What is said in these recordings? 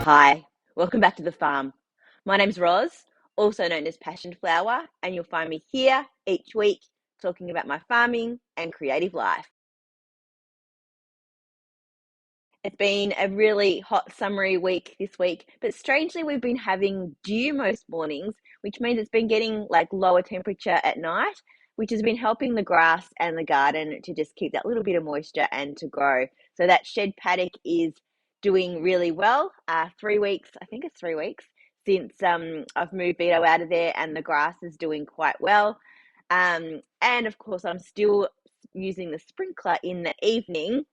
Hi, welcome back to the farm. My name's Roz, also known as Passion Flower, and you'll find me here each week talking about my farming and creative life. It's been a really hot, summery week this week, but strangely, we've been having dew most mornings, which means it's been getting like lower temperature at night, which has been helping the grass and the garden to just keep that little bit of moisture and to grow. So that shed paddock is doing really well. 3 weeks, I think it's 3 weeks since I've moved Vito out of there, and the grass is doing quite well. And of course, I'm still using the sprinkler in the evening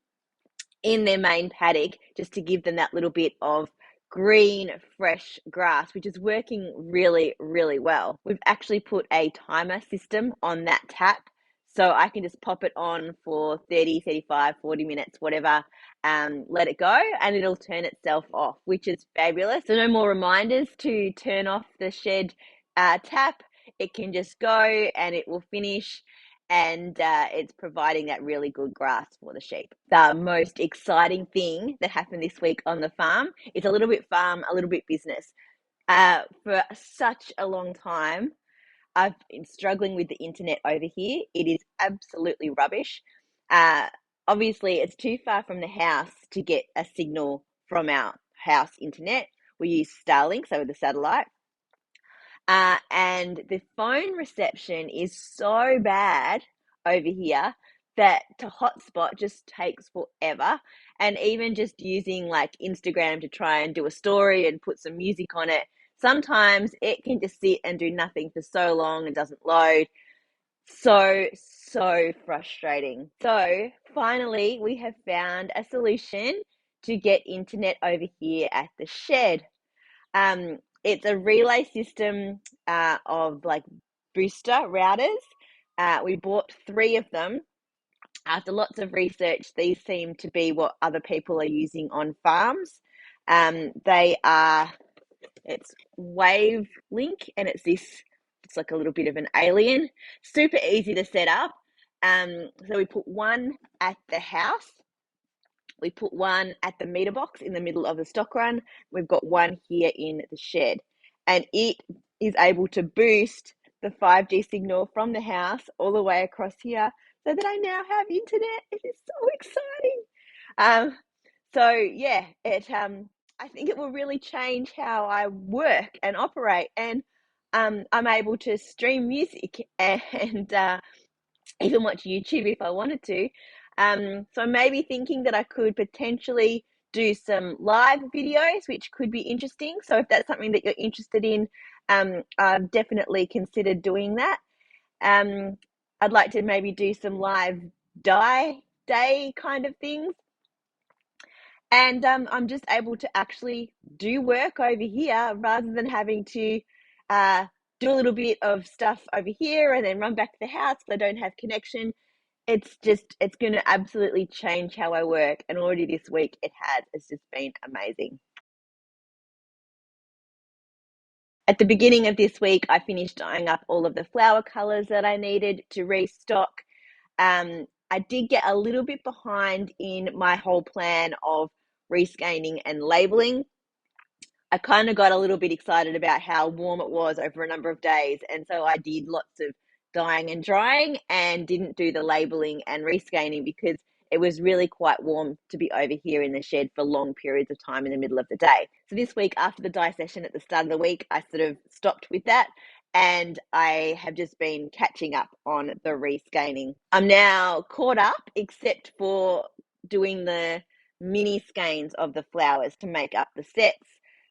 in their main paddock just to give them that little bit of green, fresh grass, which is working really, really well. We've actually put a timer system on that tap. So I can just pop it on for 30, 35, 40 minutes, whatever, let it go, and it'll turn itself off, which is fabulous. So no more reminders to turn off the shed tap. It can just go and it will finish, and it's providing that really good grass for the sheep. The most exciting thing that happened this week on the farm is a little bit farm, a little bit business. For such a long time, I've been struggling with the internet over here. It is absolutely rubbish. Uh, Obviously, it's too far from the house to get a signal from our house internet. We use Starlink, so the satellite. And the phone reception is so bad over here that to hotspot just takes forever. And even just using like Instagram to try and do a story and put some music on it, sometimes it can just sit and do nothing for so long and doesn't load. So frustrating. So finally, we have found a solution to get internet over here at the shed. It's a relay system of like booster routers. We bought 3 of them. After lots of research, these seem to be what other people are using on farms. They are, it's Wavelink, and it's like a little bit of an alien. Super easy to set up. So we put one at the house. We put one at the meter box in the middle of the stock run. We've got one here in the shed, and it is able to boost the 5G signal from the house all the way across here, so that I now have internet. It is so exciting. So yeah, I think it will really change how I work and operate, and I'm able to stream music and even watch YouTube if I wanted to. So maybe thinking that I could potentially do some live videos, which could be interesting. So if that's something that you're interested in, I've definitely considered doing that. I'd like to maybe do some live dye day kind of things. And I'm just able to actually do work over here rather than having to do a little bit of stuff over here and then run back to the house because I don't have connection. It's going to absolutely change how I work, and already this week it has. It's just been amazing. At the beginning of this week, I finished dyeing up all of the flower colors that I needed to restock. I did get a little bit behind in my whole plan of rescanning and labeling. I kind of got a little bit excited about how warm it was over a number of days, and so I did lots of dyeing and drying and didn't do the labeling and rescanning because it was really quite warm to be over here in the shed for long periods of time in the middle of the day. So this week, after the dye session at the start of the week, I sort of stopped with that, and I have just been catching up on the rescanning. I'm now caught up, except for doing the mini skeins of the flowers to make up the sets.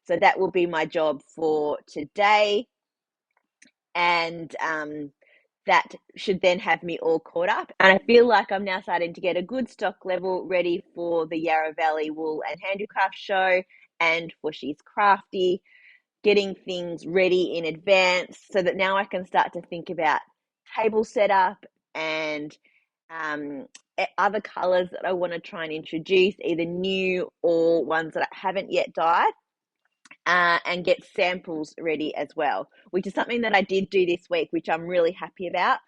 So that will be my job for today. And that should then have me all caught up. And I feel like I'm now starting to get a good stock level ready for the Yarra Valley Wool and Handicraft Show and for She's Crafty, getting things ready in advance so that now I can start to think about table setup and other colours that I want to try and introduce, either new or ones that I haven't yet dyed. And get samples ready as well, which is something that I did do this week, which I'm really happy about.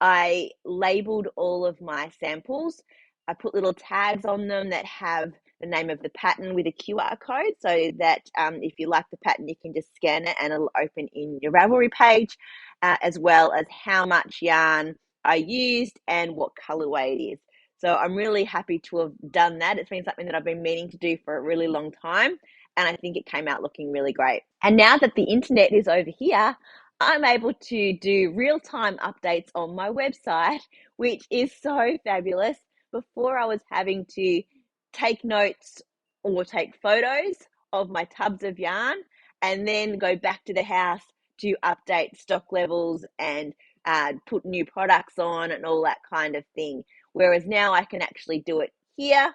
I labeled all of my samples. I put little tags on them that have the name of the pattern with a QR code, so that if you like the pattern, you can just scan it and it'll open in your Ravelry page, as well as how much yarn I used and what colorway it is. So I'm really happy to have done that. It's been something that I've been meaning to do for a really long time, and I think it came out looking really great. And now that the internet is over here, I'm able to do real-time updates on my website, which is so fabulous. Before, I was having to take notes or take photos of my tubs of yarn and then go back to the house to update stock levels and put new products on and all that kind of thing. Whereas now I can actually do it here.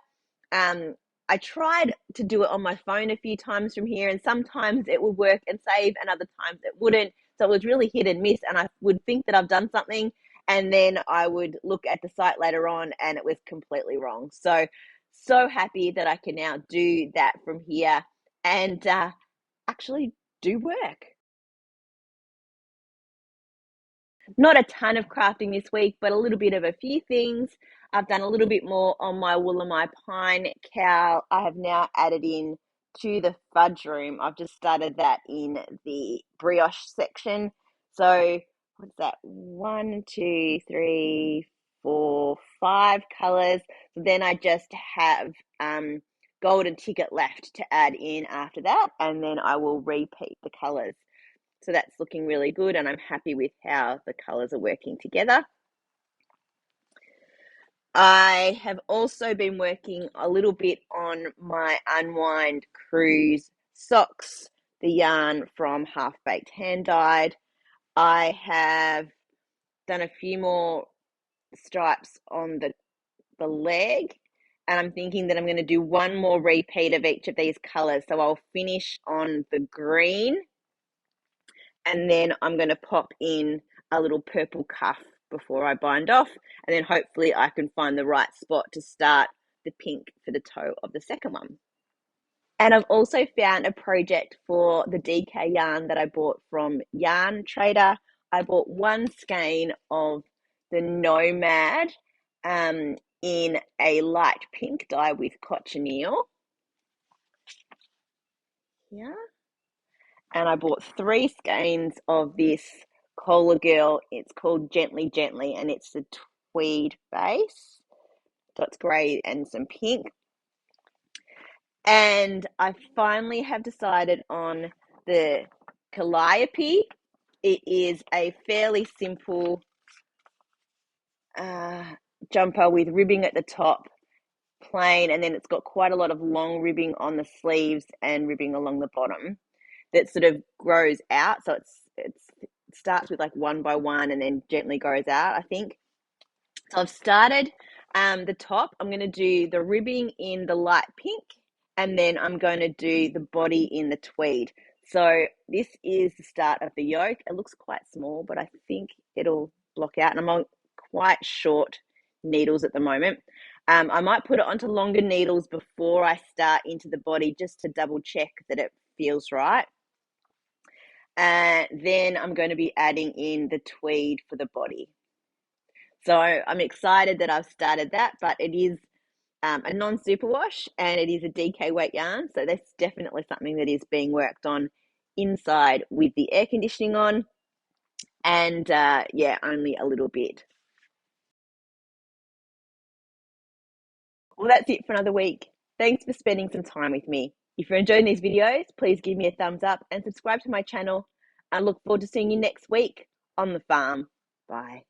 I tried to do it on my phone a few times from here, and sometimes it would work and save, and other times it wouldn't. So it was really hit and miss, and I would think that I've done something, and then I would look at the site later on, and it was completely wrong. So happy that I can now do that from here and actually do work. Not a ton of crafting this week, but a little bit of a few things. I've done a little bit more on my Woolamai Pine cowl. I have now added in to the fudge room. I've just started that in the brioche section. So what's that? 1, 2, 3, 4, 5 colors. So then I just have golden ticket left to add in after that, and then I will repeat the colors. So that's looking really good, and I'm happy with how the colors are working together. I have also been working a little bit on my Unwind Cruise socks, the yarn from Half Baked Hand Dyed. I have done a few more stripes on the leg, and I'm thinking that I'm going to do one more repeat of each of these colors. So I'll finish on the green, and then I'm going to pop in a little purple cuff before I bind off, and then hopefully I can find the right spot to start the pink for the toe of the second one. And I've also found a project for the DK yarn that I bought from Yarn Trader. I bought one skein of the Nomad in a light pink dye with cochineal. Yeah. And I bought 3 skeins of this Cola Girl. It's called Gently Gently, and it's the tweed base. So it's grey and some pink. And I finally have decided on the Calliope. It is a fairly simple jumper with ribbing at the top, plain, and then it's got quite a lot of long ribbing on the sleeves and ribbing along the bottom that sort of grows out. So it starts with like 1 by 1 and then gently grows out, I think. So I've started the top. I'm going to do the ribbing in the light pink, and then I'm going to do the body in the tweed. So this is the start of the yoke. It looks quite small, but I think it'll block out, and I'm on quite short needles at the moment. I might put it onto longer needles before I start into the body, just to double check that it feels right. And then I'm going to be adding in the tweed for the body. So I'm excited that I've started that, but it is a non-superwash and it is a DK weight yarn. So that's definitely something that is being worked on inside with the air conditioning on. And yeah, only a little bit. Well, that's it for another week. Thanks for spending some time with me. If you're enjoying these videos, please give me a thumbs up and subscribe to my channel. I look forward to seeing you next week on the farm. Bye.